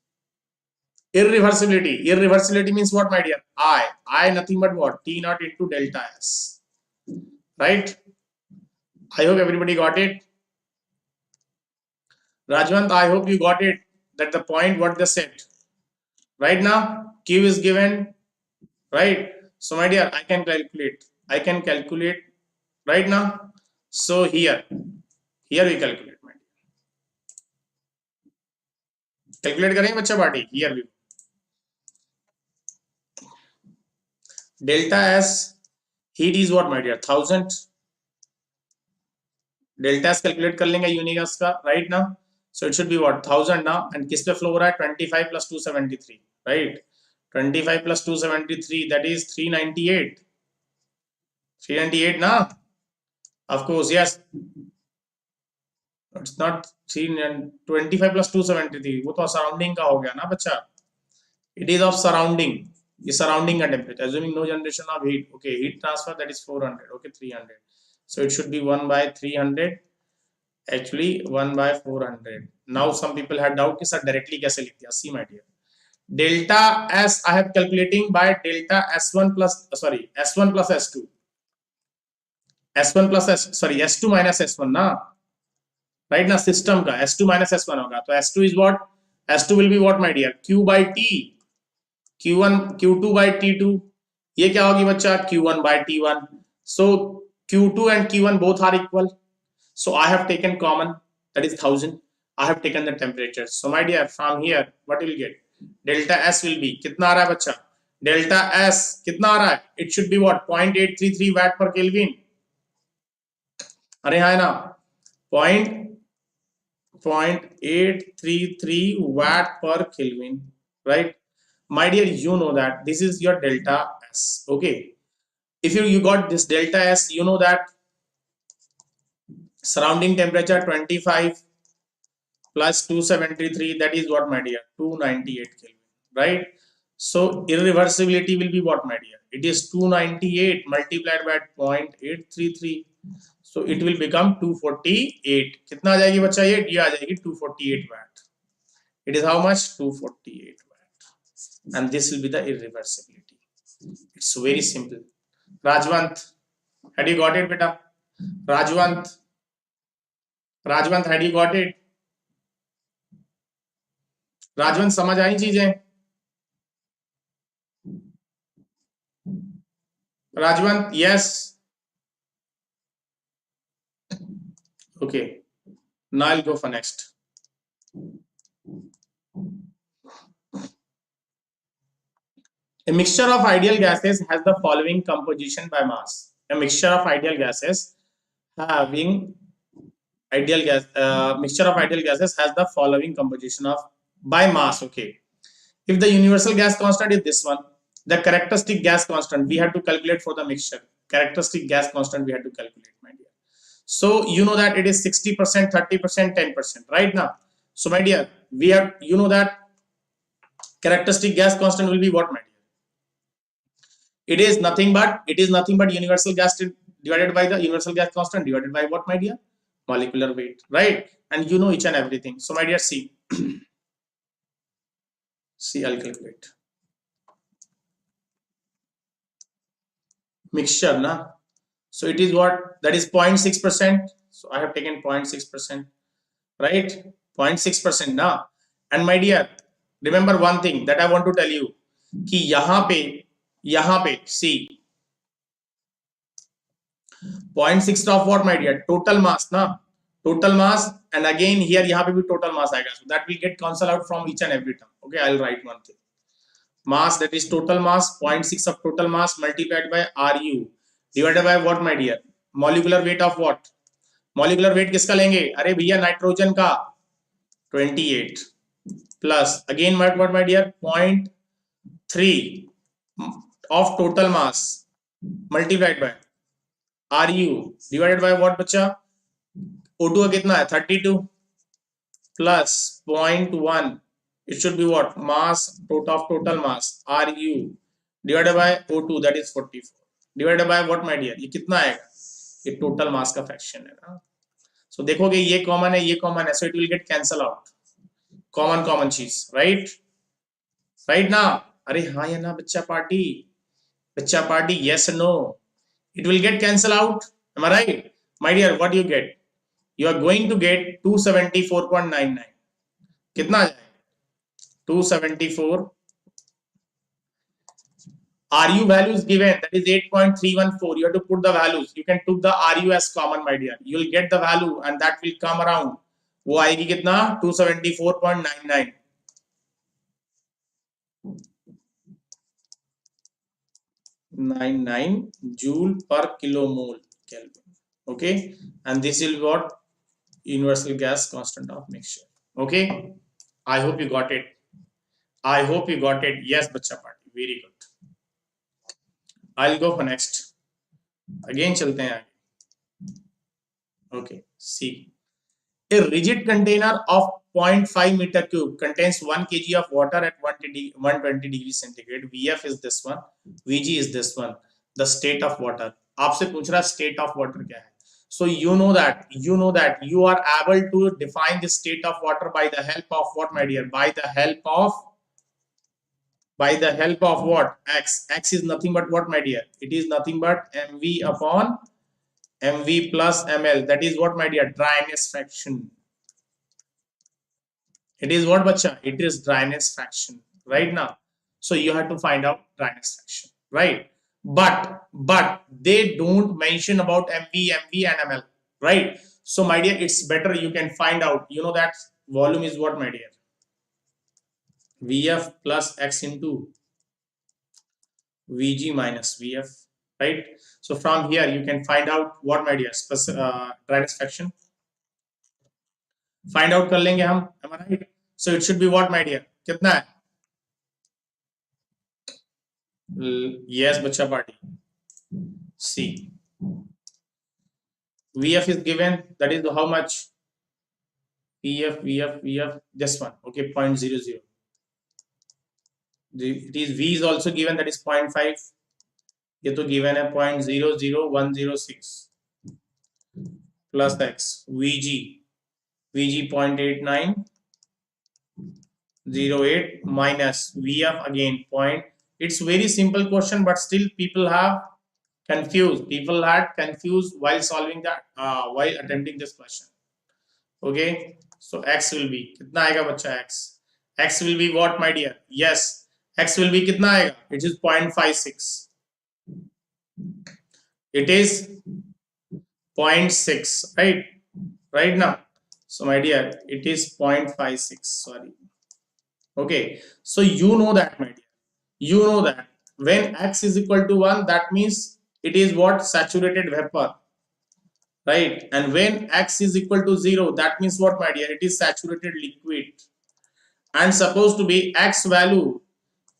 irreversibility. Irreversibility means what, my dear? I nothing but what? T naught into delta S. Right? I hope everybody got it. Rajwant, I hope you got it. That the point what they said. Right now, Q is given. Right? So my dear, I can calculate. Right now. So here we calculate, my dear. Calculate करेंगे बच्चा party. Here we go. Delta S heat is what, my dear? 1000. Delta S calculate कर लेंगे यूनिगस का, right now. So it should be what? 1000 now, and किस पे flow हो रहा है? 25 plus 273, right? 25 plus 273, that is 398. 398 na? Of course, yes. It's not 25 plus 273. वो तो surrounding का हो गया ना बच्चा. It is of surrounding. ये surrounding का temperature. Assuming no generation of heat. Okay, heat transfer, that is 400. Okay, 300. So it should be 1 by 300. Actually 1 by 400. Now some people had doubt कि sir directly कैसे लिख दिया? See, my dear. Delta S I have calculating by delta S1 plus S1 plus S2. S1 plus S2 minus S1 na, right na? System का S2 minus S1 होगा. तो S2 is what? S2 will be what, my dear? Q by T. Q1 Q2 by T2. ये क्या होगी बच्चा? Q1 by T1. So Q2 and Q1 both are equal. So I have taken common, that is 1000. I have taken the temperature. So my dear, from here what will you get? Delta S will be कितना आ रहा है बच्चा? Delta S कितना आ रहा है? It should be what? 0.833 watt per Kelvin. अरे हाँ ना, 0.833 watt per Kelvin, right? My dear, you know that this is your delta S. Okay, if you got this delta S, you know that surrounding temperature 25 plus 273, that is what, my dear? 298 Kelvin, right? So irreversibility will be what, my dear? It is 298 multiplied by 0.833. So it will become 248. कितना आ जाएगी बच्चा? ये आ जाएगी 248 watt. It is how much? 248 watt. And this will be the irreversibility. It's very simple. Rajwant, had you got it, beta? Rajwant, had you got it? Rajwant, समझ आई चीजें? Rajwant, yes. Okay, now I'll go for next. A mixture of ideal gases has the following composition by mass. A mixture of ideal gases having mixture of ideal gases has the following composition of by mass. Okay, if the universal gas constant is this one, the characteristic gas constant we have to calculate for the mixture. Characteristic gas constant we have to calculate, my dear. So you know that it is 60%, 30%, 10%, right now. So my dear, we have, you know that characteristic gas constant will be what, my dear? It is nothing but universal gas divided by the universal gas constant divided by what, my dear? Molecular weight, right? And you know each and everything. So my dear, see, I'll calculate. Mixture, na? So it is what? That is 0.6%. So I have taken 0.6%, right? 0.6% now. And my dear, remember one thing that I want to tell you, कि यहाँ पे see 0.6 of what, my dear? Total mass, na? Total mass, and again here यहाँ पे भी total mass आएगा. So that will get cancelled out from each and every term. Okay, I'll write one thing. Mass, that is total mass, 0.6 of total mass multiplied by Ru divided by what, my dear? Molecular weight of what? Molecular weight किसका लेंगे? अरे भैया nitrogen का 28 plus again what, my dear? 0.3 of total mass multiplied by Ru divided by what, बच्चा? O2 का कितना है? 32 plus 0.1. It should be what? Mass of total mass Ru divided by O2, that is 44 divided by what, my dear? ये कितना आएगा? ये total mass का fraction है ना. सो देखोगे ये कॉमन है, ये कॉमन है, so it will get cancel out. Common चीज, राइट ना? अरे हाँ या ना बच्चा party, yes or no? It will get cancel out. Am I right? My dear, what you get? You are going to get 274.99. कितना आ जाए? 274. Ru value is given, that is 8.314. You have to put the values. You can put the Ru as common, my dear. You will get the value and that will come around. वो आएगी कितना? 274.99. joule per kilomole Kelvin. Okay, and this is what? Universal gas constant of mixture. Okay, I hope you got it. Yes, bacha party, very good. I'll go for next. Again चलते हैं आगे. Okay, see, a rigid container of 0.5 meter cube contains 1 kg of water at 120 degrees centigrade. Vf is this one, Vg is this one. The state of water. आपसे पूछ रहा state of water क्या है? So you know that you are able to define the state of water by the help of what, my dear? By the help of what? X. X is nothing but what, my dear? It is nothing but mv upon mv plus ml. That is what, my dear? Dryness fraction. It is what, bacha? It is dryness fraction, right now. So you have to find out dryness fraction, right? But they don't mention about mv and ml, right? So my dear, it's better you can find out. You know that volume is what, my dear? Vf plus x into Vg minus Vf, right? So from here you can find out what, my dear? Dryness fraction. Find out कर लेंगे हम, am I right? So it should be what, my dear? कितना है? Yes, बच्चा party. See, Vf is given, that is how much? Vf, this one, okay, 0.00. It is V is also given, that is 0.5. ये तो given है 0.00106 plus x. Vg 0.8908 minus Vf again point. It's very simple question, but still people have confused. People had confused while solving that, while attempting this question. Okay, so x will be कितना आएगा बच्चा? X will be what, my dear? Yes, x will be कितना आएगा? It is 0.56. It is 0.6, right now. So my dear, it is 0.56. Sorry. Okay, so you know that, my dear. You know that when x is equal to 1, that means it is what? Saturated vapor, right? And when x is equal to 0, that means what, my dear? It is saturated liquid. And supposed to be x value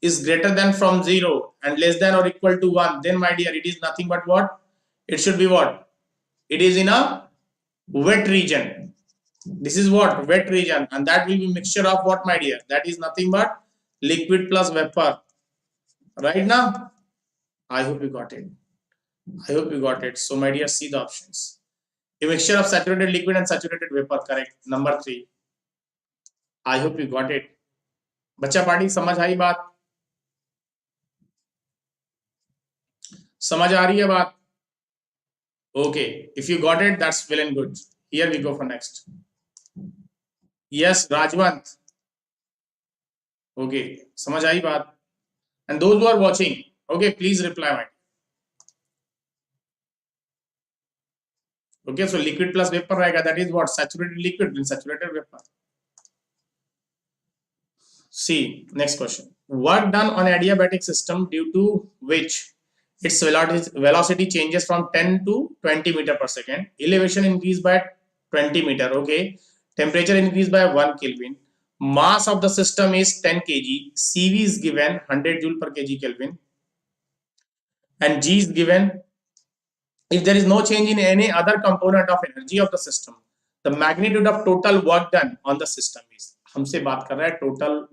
is greater than from 0 and less than or equal to 1, then my dear, it is nothing but what? It should be what? It is in a wet region. This is what? Wet region, and that will be mixture of what, my dear? That is nothing but liquid plus vapor. Right now, I hope you got it. I hope you got it. So my dear, see the options. A mixture of saturated liquid and saturated vapor, correct. Number 3. I hope you got it. बच्चा party समझ आई बात? समझ आ रही है बात? Okay, if you got it, that's well and good. Here we go for next. Yes, Rajwant. Okay, समझ आई बात? And those who are watching, okay, please reply. Okay, so liquid plus vapor रहेगा, that is what? Saturated liquid and saturated vapor. See, next question. Work done on adiabatic system due to which its velocity changes from 10 to 20 meter per second. Elevation increased by 20 meter. Okay. Temperature increased by 1 Kelvin. Mass of the system is 10 kg. CV is given 100 joule per kg Kelvin. And G is given. If there is no change in any other component of energy of the system, the magnitude of total work done on the system is. हमसे बात कर रहा है total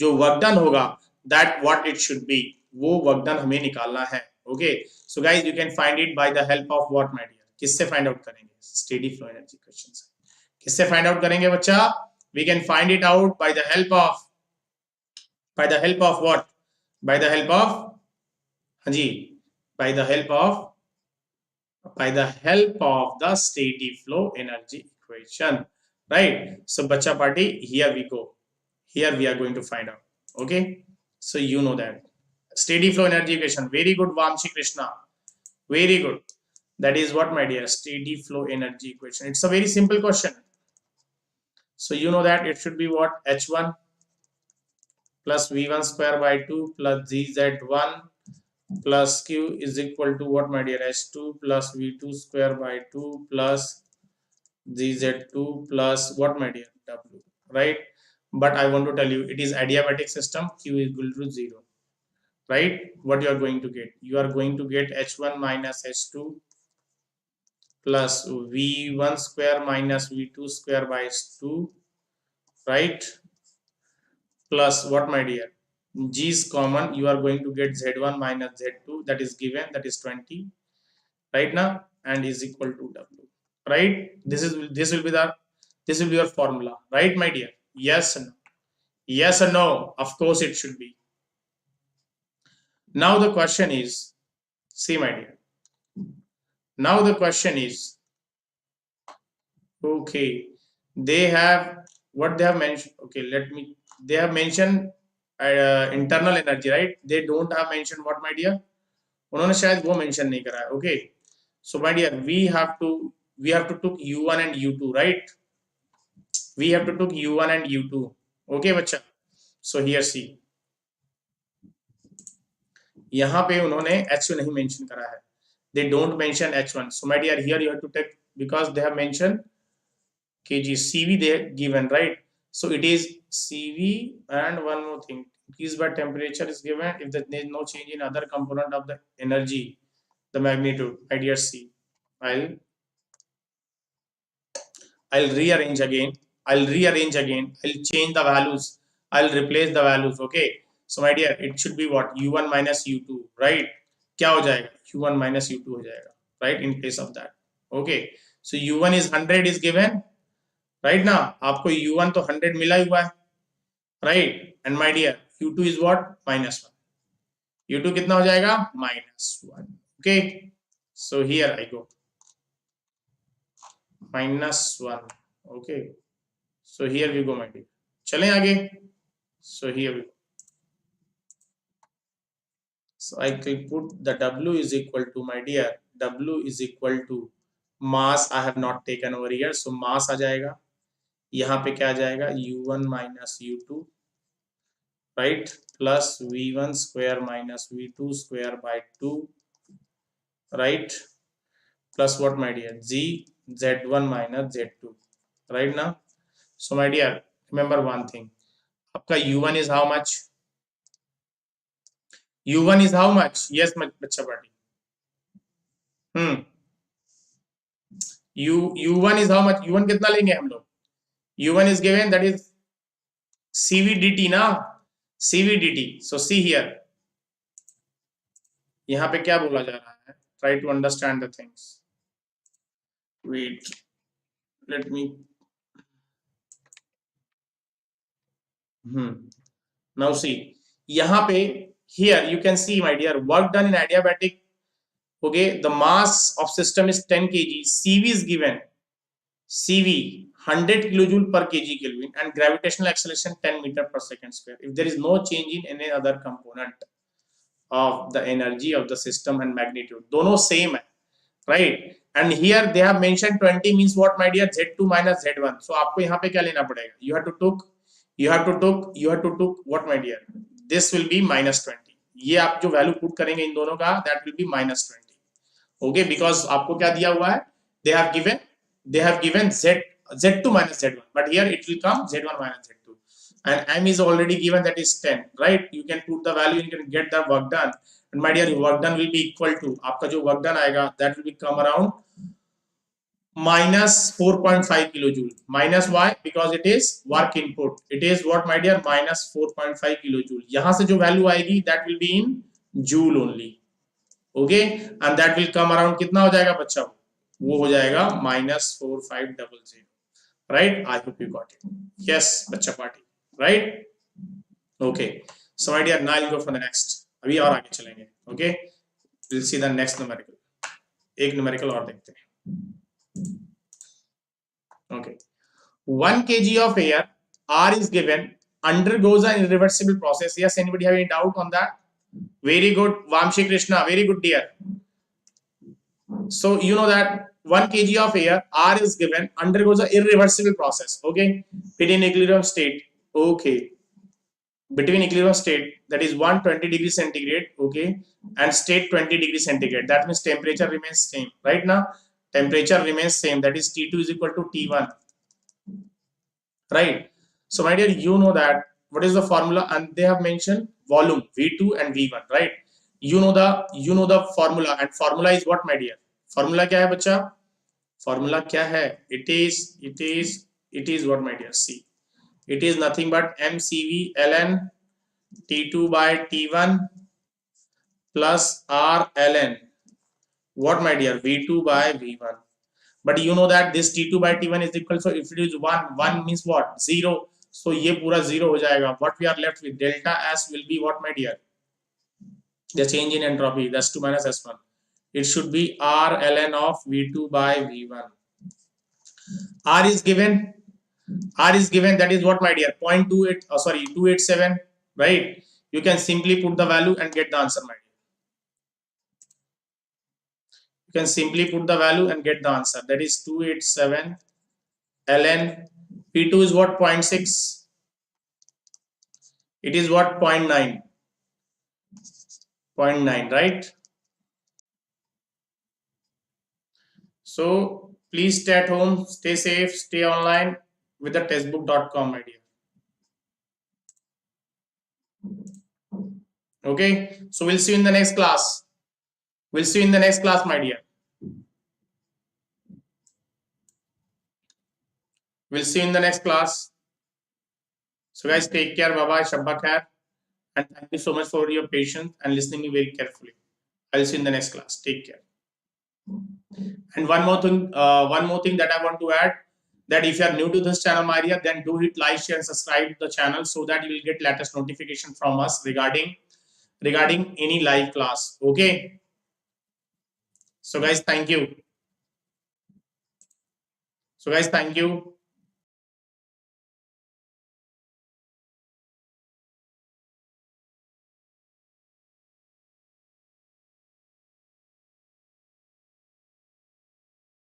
जो work done होगा, that what it should be, वो work done हमें निकालना है. Okay, so guys, you can find it by the help of what, my dear? किससे find out करेंगे? Steady flow energy questions. किससे find out करेंगे बच्चा? We can find it out by the help of what? By the help of हाँ जी, by the help of the steady flow energy equation, right? So bacha party, here we go. Here we are going to find out. Okay, so you know that steady flow energy equation. Very good, Vamshi Krishna. Very good. That is what, my dear? Steady flow energy equation. It's a very simple question. So you know that it should be what? H1 plus V1 square by 2 plus ZZ1 plus Q is equal to what, my dear? H2 plus V2 square by 2 plus ZZ2 plus what, my dear? W, right? But I want to tell you, it is adiabatic system. Q is equal to 0, right? What you are going to get? You are going to get H1 minus H2 plus V1 square minus V2 square by 2, right? Plus what, my dear? G is common. You are going to get Z1 minus Z2, that is given, that is 20, right now, and is equal to W, right? This will be your formula, right, my dear? Yes or no? Yes or no? Of course it should be. Now the question is, see, my dear. Now the question is, okay, they have what they have mentioned. Okay, they have mentioned internal energy, right? They don't have mentioned what, my dear? उन्होंने शायद वो mention नहीं करा है. Okay, so my dear, we have to took U1 and U2, right? We have to took U1 and U2. Okay, बच्चा. So here see, यहाँ पे उन्होंने H2 नहीं मेंशन करा है. They don't mention H1. So my dear, here you have to take, because they have mentioned kg. CV they have given, right? So it is CV, and one more thing, increase by temperature is given if there is no change in other component of the energy, the magnitude. My dear, C. I'll rearrange again. I'll change the values. I'll replace the values. Okay. So my dear, it should be what? U1 minus U2, right? क्या हो जाएगा? U1 minus U2 हो जाएगा, right? In place of that. Okay. So U1 is 100 is given, right now. आपको U1 तो 100 मिला हुआ है, right? And my dear, U2 is what? Minus 1. U2 कितना हो जाएगा? Minus 1. Okay. So here I go. Minus 1. Okay. So here we go, my dear. चलें आगे. So here we go. So I can put the W is equal to, my dear, W is equal to mass. I have not taken over here. So mass आ जाएगा. यहाँ पे क्या आ जाएगा? U1 minus U2, right? Plus V1 square minus V2 square by 2, right? Plus what, my dear? Z1 minus Z2, right now. So my dear, remember one thing. आपका U1 is how much? U1 is how much? Yes, बच्चा party. U1 is how much? U1 कितना लेंगे हम लोग? U1 is given, that is CVDT ना, CVDT. So see here, यहाँ पे क्या बोला जा रहा है? Try to understand the things. Wait, let me. Now see, यहाँ पे here you can see, my dear, work done in adiabatic. Okay, the mass of system is 10 kg. CV is given. CV 100 kilojoule per kg Kelvin and gravitational acceleration 10 meter per second square. If there is no change in any other component of the energy of the system and magnitude, दोनों same है, right? And here they have mentioned 20 means what, my dear? Z2 minus Z1. So आपको यहाँ पे क्या लेना पड़ेगा? You have to took what, my dear? This will be minus 20. ये आप जो वैल्यू पुट करेंगे इन दोनों का, that will be minus 20. Okay, because आपको क्या दिया हुआ है? They have given Z2 minus Z1, but here it will come Z1 minus Z2, and M is already given, that is 10, right? You can put the value, you can get the work done, and my dear, work done will be equal to, आपका जो work done आएगा, that will become around minus 4.5 kilojoule. Minus why? Because it is work input. It is what, my dear? Minus 4.5 kilojoule. यहाँ से जो value आएगी, that will be in joule only. Okay, and that will come around, कितना हो जाएगा बच्चा? वो हो जाएगा -4500, right? I hope you got it. Yes, बच्चा party, right? Okay, so my dear, now I'll go for the next. अभी और आगे चलेंगे. Okay, we'll see the next numerical. एक numerical और देखते हैं. Okay, 1 kg of air R is given, undergoes an irreversible process. Yes, anybody have any doubt on that? Very good, Vamshi Krishna, very good, dear. So you know that 1 kg of air R is given, undergoes an irreversible process. Okay, between equilibrium state. Okay, between equilibrium state, that is 120 degrees centigrade. Okay, and state 20 degrees centigrade. That means temperature remains same. Right now, temperature remains same. That is T2 is equal to T1. Right. So my dear, you know that what is the formula, and they have mentioned volume V2 and V1. Right. You know the formula, and formula is what, my dear? Formula क्या है बच्चा? Formula क्या है? It is what, my dear? See, it is nothing but MCV ln T2 by T1 plus R ln what, my dear? V2 by V1. But you know that this T2 by T1 is equal, so if it is 1 means what? 0. So ये पूरा 0 हो जाएगा. What we are left with? Delta S will be what, my dear? The change in entropy, that's 2 minus S1. It should be R ln of V2 by V1. R is given, that is what, my dear? 0.28, 287, right? You can simply put the value and get the answer, my dear. You can simply put the value and get the answer. That is 287 ln P2 is what? 0.6. It is what? 0.9. 0.9, right? So please stay at home, stay safe, stay online with the testbook.com, my dear. Okay, so we'll see you in the next class. We'll see you in the next class, my dear. We'll see you in the next class. So guys, take care. Bye-bye. Shabba khair. And thank you so much for your patience and listening me very carefully. I'll see you in the next class. Take care. And one more thing that I want to add, that if you are new to this channel, my dear, then do hit like, share, and subscribe to the channel so that you will get latest notification from us regarding any live class. Okay. So guys, thank you.